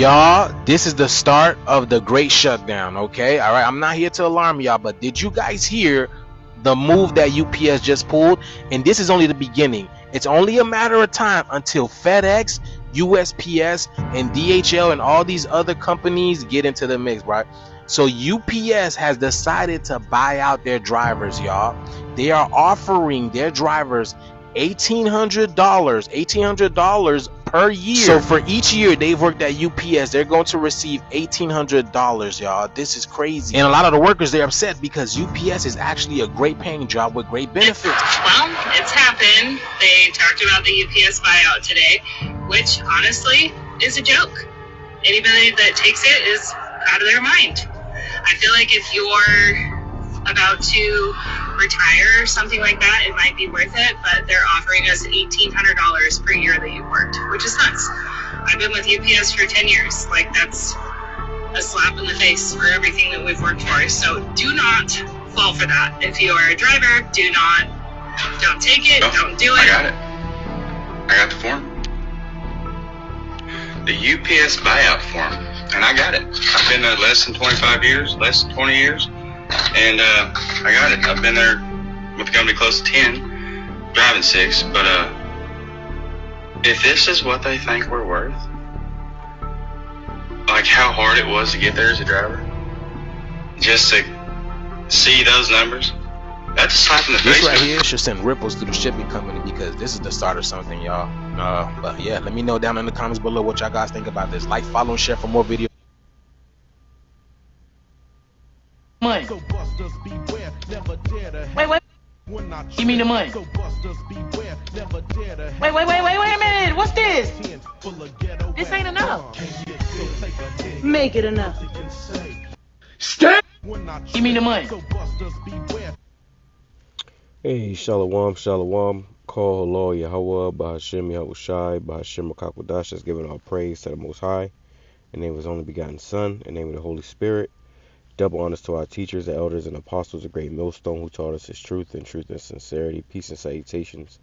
Y'all, this is the start of the great shutdown, okay? All right, I'm not here to alarm y'all, but did you guys hear the move that UPS just pulled? And this is only the beginning. It's only a matter of time until FedEx, USPS, and DHL and all these other companies get into the mix, right? So UPS has decided to buy out their drivers, y'all. They are offering their drivers $1,800 per year. So for each year they've worked at UPS, they're going to receive $1,800, y'all. This is crazy. And a lot of the workers, they're upset because UPS is actually a great paying job with great benefits. Well, it's happened. They talked about the UPS buyout today, which honestly is a joke. Anybody that takes it is out of their mind. I feel like if you're about to retire or something like that, it might be worth it, but they're offering us $1,800 per year that you've worked, which is nuts. I've been with UPS for 10 years. Like, that's a slap in the face for everything that we've worked for. So do not fall for that. If you are a driver, don't take it, don't do it. I got it. I got the form. The UPS buyout form, and I got it. I've been there less than 25 years, less than 20 years. And I got it. I've been there with the company close to 10, driving 6. But if this is what they think we're worth, like how hard it was to get there as a driver, just to see those numbers, that's a slap in the face. This right here should send ripples through the shipping company, because this is the start of something, y'all. But yeah, let me know down in the comments below what y'all guys think about this. Like, follow, and share for more videos. Money. Wait. Give me the money. Wait a minute. What's this? This ain't enough. Make it enough. Stop. Give me the money. Hey, Shalom. Call HALAL, YAHAWAH, BAHASHAM, YAHAWASHI, BAHASHAM, QADASH, is giving all praise to the Most High, in the name of His only begotten Son, in the name of the Holy Spirit. Double honors to our teachers, the elders, and apostles of Great Millstone, who taught us His truth and sincerity. Peace and salutations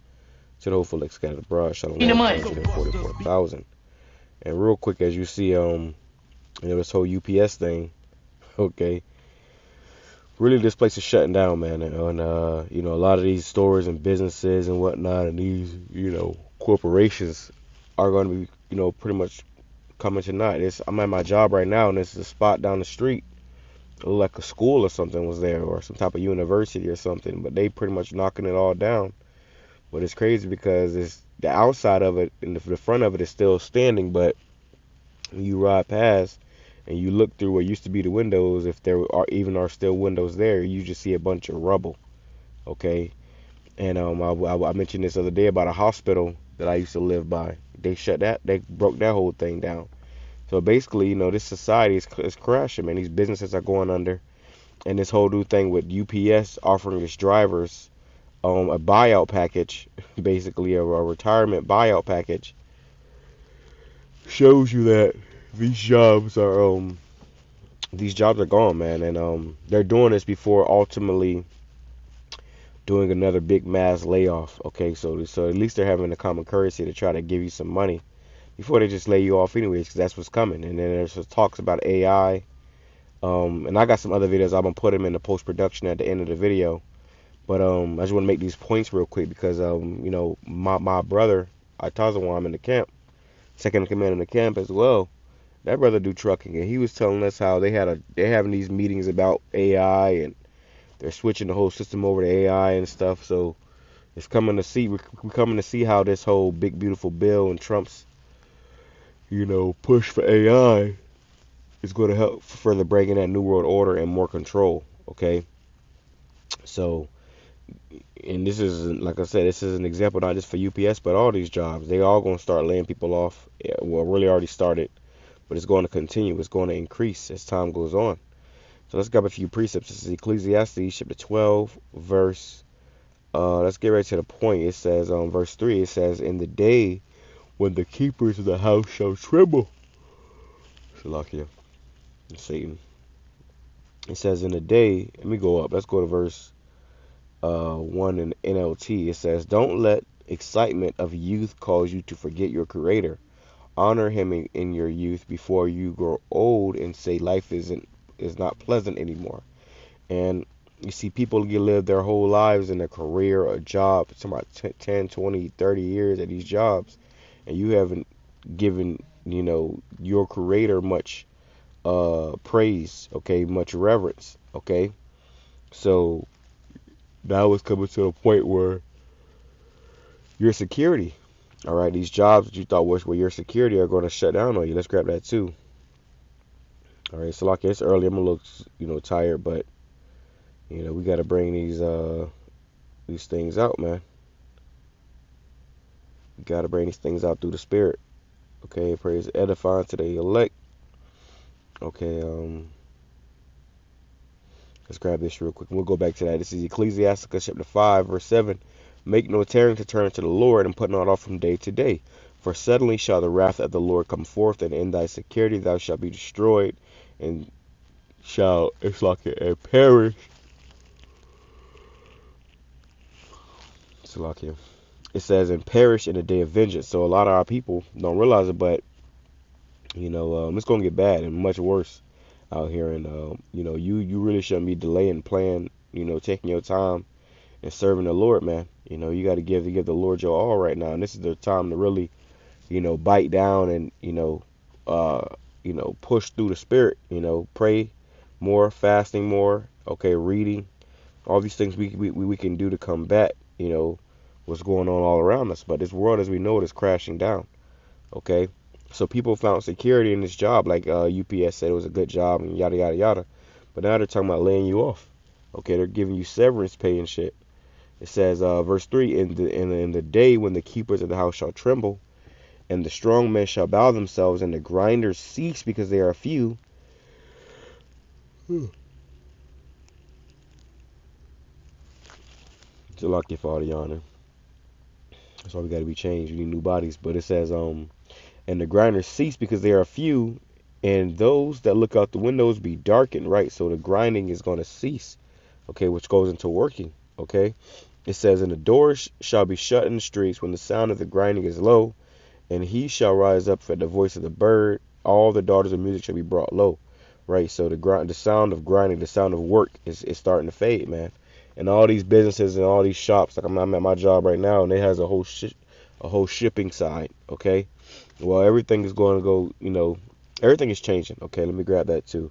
to the hopeful scattered abroad. Shalom, 144,000. And real quick, as you see, this whole UPS thing, okay, really this place is shutting down, man. And a lot of these stores and businesses and whatnot, and these, corporations are going to be, pretty much coming to naught. I'm at my job right now, and this is a spot down the street. It looked like a school or something was there, or some type of university or something, but they pretty much knocking it all down. But it's crazy because it's the outside of it and the front of it is still standing, but when you ride past and you look through what used to be the windows, if there are still windows there, you just see a bunch of rubble. Okay, and I mentioned this other day about a hospital that I used to live by. They broke that whole thing down. So basically, this society is crashing, man. These businesses are going under. And this whole new thing with UPS offering its drivers a buyout package, basically a retirement buyout package, shows you that these jobs are gone, man. And they're doing this before ultimately doing another big mass layoff. Okay, so at least they're having a common courtesy to try to give you some money before they just lay you off anyways, because that's what's coming. And then there's talks about AI. And I got some other videos. I'm going to put them in the post-production at the end of the video. But I just want to make these points real quick because, my brother, I'm in the camp, second in command in the camp as well. That brother do trucking, and he was telling us how they're having these meetings about AI, and they're switching the whole system over to AI and stuff. So we're coming to see how this whole big, beautiful bill and Trump's push for AI is going to help further bring in that new world order and more control. Okay, so, and this is, like I said, this is an example not just for UPS but all these jobs. They all going to start laying people off. Well, really already started, but it's going to continue. It's going to increase as time goes on. So let's grab a few precepts. This is Ecclesiastes chapter 12 verse. Let's get right to the point. It says verse 3. It says, "In the day when the keepers of the house shall tremble." Shalakia. Satan. It says, in the day, let me go up. Let's go to verse 1 in NLT. It says, "Don't let excitement of youth cause you to forget your Creator. Honor him in your youth before you grow old and say life is not pleasant anymore. And you see people live their whole lives in a career, a job, it's about 10, 20, 30 years at these jobs, and you haven't given, your creator much praise, okay, much reverence, okay? So now it's coming to a point where your security, all right, these jobs that you thought were your security are going to shut down on you. Let's grab that too. All right, so like it's early, I'm a little, tired, but we got to bring these things out, man. We got to bring these things out through the Spirit. Okay, praise edifying to the elect. Okay, let's grab this real quick. We'll go back to that. This is Ecclesiasticus chapter 5, verse 7. Make no tarrying to turn to the Lord, and put not off from day to day. For suddenly shall the wrath of the Lord come forth, and in thy security thou shalt be destroyed, and perish. It says, and perish in the day of vengeance. So a lot of our people don't realize it, but it's going to get bad and much worse out here. And you really shouldn't be delaying, playing, taking your time and serving the Lord, man. You got to give the Lord your all right now, and this is the time to really, bite down and push through the Spirit. Pray more, fasting more, okay, reading, all these things we can do to combat, what's going on all around us. But this world, as we know it, is crashing down. Okay, so people found security in this job, like UPS said it was a good job and yada yada yada. But now they're talking about laying you off. Okay, they're giving you severance pay and shit. It says, verse 3, in the day when the keepers of the house shall tremble, and the strong men shall bow themselves, and the grinders cease because they are few. It's a lucky for all the honor. That's why we got to be changed. We need new bodies. But it says, and the grinders cease because they are few, and those that look out the windows be darkened, right? So the grinding is going to cease, okay, which goes into working, okay? It says, and the doors shall be shut in the streets when the sound of the grinding is low, and he shall rise up for the voice of the bird. All the daughters of music shall be brought low, right? So the sound of grinding, the sound of work is starting to fade, man. And all these businesses and all these shops, like I'm at my job right now, and it has a whole shipping side, okay? Well, everything is going to go, everything is changing. Okay, let me grab that too.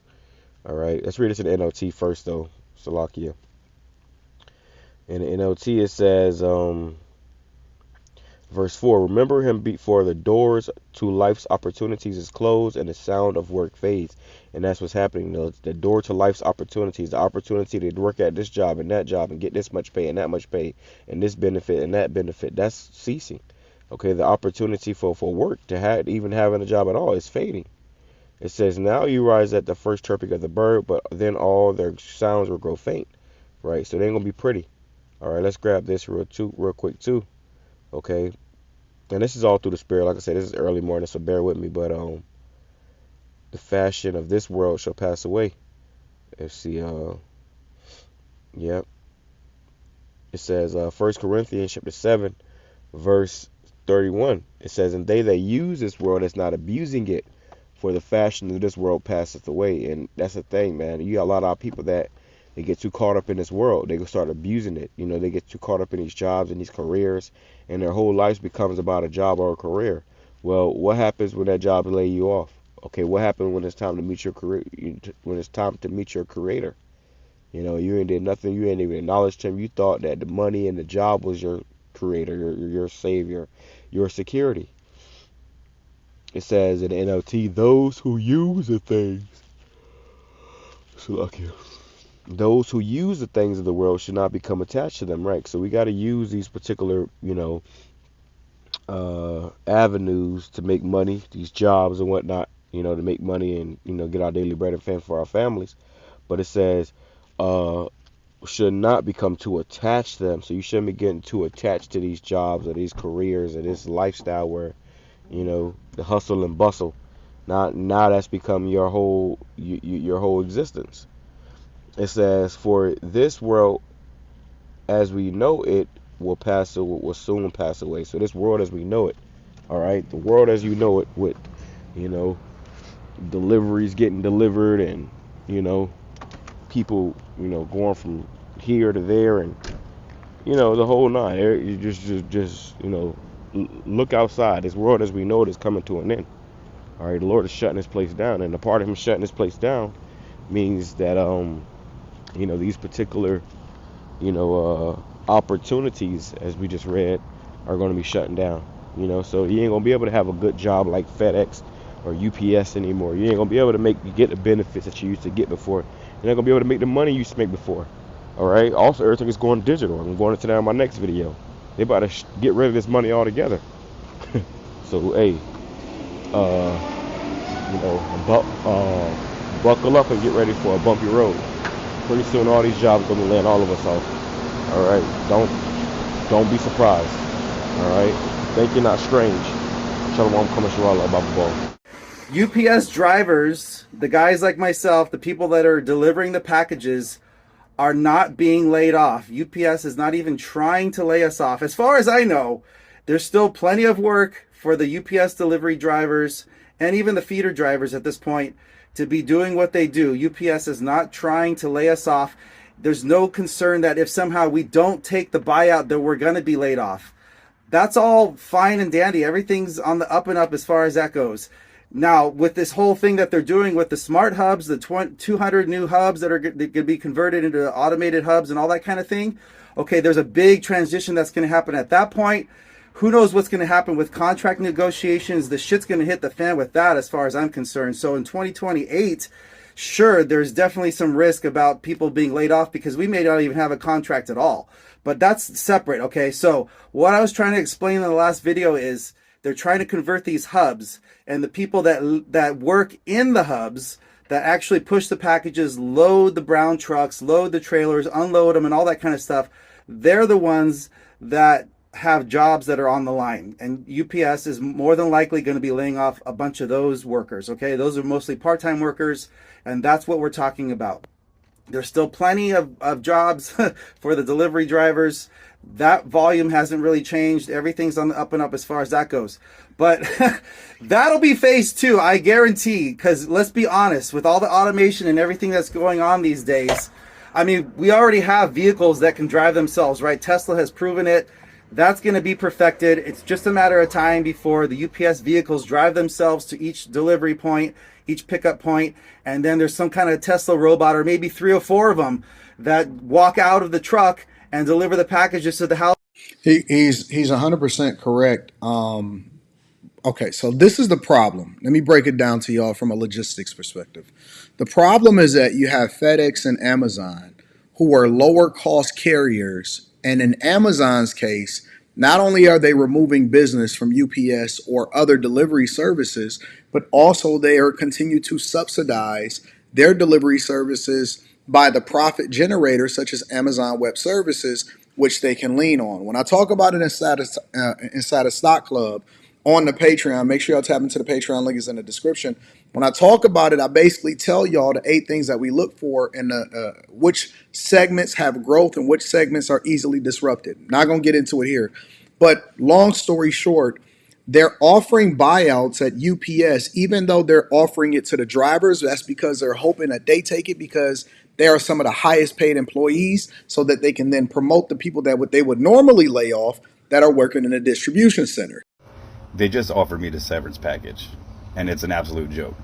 All right, let's read this in the NLT first, though. Salakia. In the NLT, it says, verse 4, remember him before the doors to life's opportunities is closed and the sound of work fades. And that's what's happening. The door to life's opportunities, the opportunity to work at this job and that job and get this much pay and that much pay and this benefit and that benefit, that's ceasing. Okay, the opportunity for work to even having a job at all is fading. It says, now you rise at the first chirping of the bird, but then all their sounds will grow faint. Right, so they ain't going to be pretty. All right, let's grab this real quick too. Okay, and this is all through the Spirit. Like I said, this is early morning, so bear with me. But the fashion of this world shall pass away. Let's see. Yep. It says 1 Corinthians chapter 7, verse 31. It says, and they that use this world is not abusing it, for the fashion of this world passeth away. And that's the thing, man. You got a lot of people that they get too caught up in this world. They start abusing it. They get too caught up in these jobs and these careers, and their whole life becomes about a job or a career. Well, what happens when that job lay you off? Okay, what happens when it's time to meet your career? When it's time to meet your creator? You ain't did nothing. You ain't even acknowledged him. You thought that the money and the job was your creator, your savior, your security. It says in the NLT, those who use the things. So lucky. Those who use the things of the world should not become attached to them, right? So we got to use these particular, avenues to make money, these jobs and whatnot, to make money and, get our daily bread and fend for our families. But it says, should not become too attached to them. So you shouldn't be getting too attached to these jobs or these careers or this lifestyle where, the hustle and bustle. Now that's become your whole existence. It says, for this world as we know it will soon pass away. So this world as we know it, All right, the world as you know it, with, you know, deliveries getting delivered, and, you know, people, you know, going from here to there, and, you know, the whole nine. You just you know, look outside. This world as we know it is coming to an end. All right, the Lord is shutting this place down, and a part of Him shutting this place down means that you know, these particular, you know, opportunities, as we just read, are going to be shutting down. You know, so you ain't gonna be able to have a good job like FedEx or UPS anymore. You ain't gonna be able to get the benefits that you used to get before. You're not gonna be able to make the money you used to make before. All right. Also, everything is going digital. I'm going into that in my next video. They about to get rid of this money altogether. So hey, you know, buckle up and get ready for a bumpy road. Pretty soon, all these jobs gonna be laying all of us off. All right. Don't be surprised. All right. Think you're not strange. Shalom, coming Baba. UPS drivers, the guys like myself, the people that are delivering the packages, are not being laid off. UPS is not even trying to lay us off. As far as I know, there's still plenty of work for the UPS delivery drivers and even the feeder drivers at this point to be doing what they do. UPS is not trying to lay us off. There's no concern that if somehow we don't take the buyout that we're going to be laid off. That's all fine and dandy. Everything's on the up and up as far as that goes. Now, with this whole thing that they're doing with the smart hubs, the 200 new hubs that are going to be converted into automated hubs and all that kind of thing, okay, there's a big transition that's going to happen at that point. Who knows what's going to happen with contract negotiations? The shit's going to hit the fan with that as far as I'm concerned. So in 2028, sure, there's definitely some risk about people being laid off because we may not even have a contract at all. But that's separate, okay? So what I was trying to explain in the last video is they're trying to convert these hubs, and the people that work in the hubs, that actually push the packages, load the brown trucks, load the trailers, unload them, and all that kind of stuff, they're the ones that have jobs that are on the line. And UPS is more than likely going to be laying off a bunch of those workers, okay? Those are mostly part-time workers, and that's what we're talking about. There's still plenty of jobs for the delivery drivers. That volume hasn't really changed. Everything's on the up and up as far as that goes. But that'll be phase two, I guarantee. Because let's be honest, with all the automation and everything that's going on these days, I mean, we already have vehicles that can drive themselves, right? Tesla has proven it. That's going to be perfected. It's just a matter of time before the UPS vehicles drive themselves to each delivery point, each pickup point, and then there's some kind of Tesla robot, or maybe 3 or 4 of them, that walk out of the truck and deliver the packages to the house. He's 100% correct. Okay, so this is the problem. Let me break it down to y'all from a logistics perspective. The problem is that you have FedEx and Amazon, who are lower cost carriers, and in Amazon's case, not only are they removing business from UPS or other delivery services, but also they are continue to subsidize their delivery services by the profit generators such as Amazon Web Services, which they can lean on. When I talk about it inside of Stock Club on the Patreon, make sure y'all tap into the Patreon, link is in the description. When I talk about it, I basically tell y'all the 8 things that we look for in which segments have growth and which segments are easily disrupted. Not going to get into it here, but long story short, they're offering buyouts at UPS, even though they're offering it to the drivers. That's because they're hoping that they take it because they are some of the highest paid employees, so that they can then promote the people that they would normally lay off that are working in a distribution center. They just offered me the severance package, and it's an absolute joke.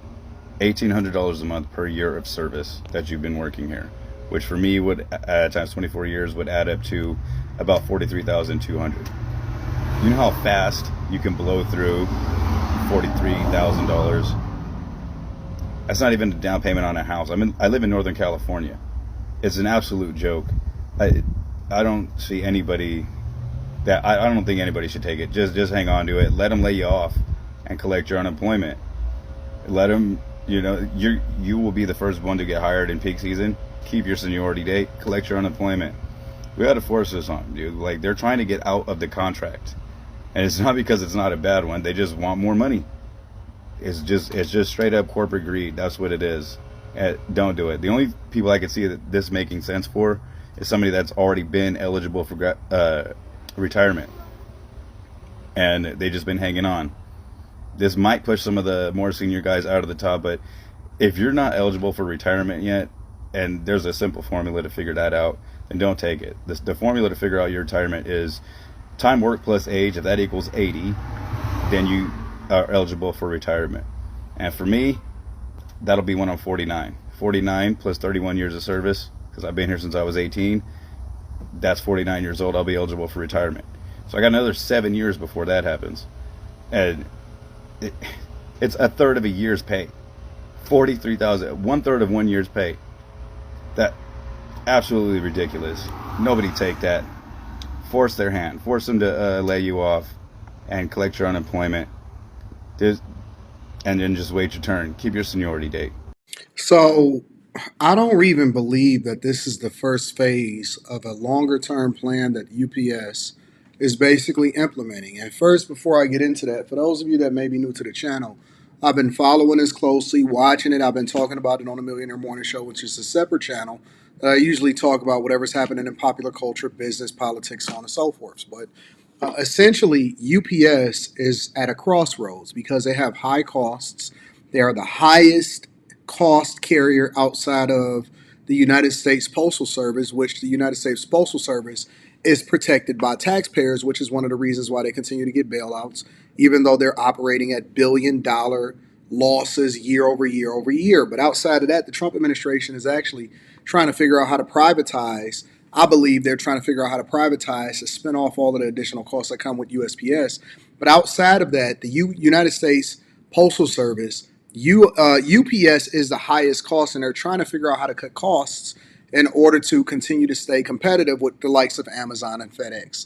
$1,800 a month per year of service that you've been working here, which for me would, times 24 years, would add up to about $43,200. You know how fast you can blow through $43,000? That's not even a down payment on a house. I live in Northern California. It's an absolute joke. I don't see anybody that I don't think anybody should take it. Just hang on to it. Let them lay you off and collect your unemployment. Let them, you will be the first one to get hired in peak season. Keep your seniority date. Collect your unemployment. We got to force this on them, dude. Like, they're trying to get out of the contract, and it's not because it's not a bad one. They just want more money. It's just straight up corporate greed. That's what it is. Don't do it. The only people I could see that this making sense for is somebody that's already been eligible for retirement. and they've just been hanging on. This might push some of the more senior guys out of the top, but if you're not eligible for retirement yet, and there's a simple formula to figure that out, then don't take it. The formula to figure out your retirement is time worked plus age. If that equals 80, then you are eligible for retirement. And for me, that'll be when I'm 49. 49 plus 31 years of service, because I've been here since I was 18. That's 49 years old. I'll be eligible for retirement. So I got another 7 years before that happens. And it's a third of a year's pay. 43,000, one third of 1 year's pay. That absolutely ridiculous. Nobody take that. Force their hand. Force them to lay you off and collect your unemployment. And then just wait your turn. Keep your seniority date. So I don't even believe that this is the first phase of a longer term plan that UPS is basically implementing. And first, before I get into that, for those of you that may be new to the channel, I've been following this closely, watching it. I've been talking about it on the Millionaire Morning Show, which is a separate channel that I usually talk about whatever's happening in popular culture, business, politics, so on and so forth. But essentially, UPS is at a crossroads because they have high costs. They are the highest cost carrier outside of the United States Postal Service, which the United States Postal Service is protected by taxpayers, which is one of the reasons why they continue to get bailouts, even though they're operating at billion-dollar losses year over year over year. But outside of that, the Trump administration is actually trying to figure out how to privatize. I believe they're trying to figure out how to privatize to spin off all of the additional costs that come with USPS. But outside of that, the United States Postal Service, UPS is the highest cost, and they're trying to figure out how to cut costs in order to continue to stay competitive with the likes of Amazon and FedEx.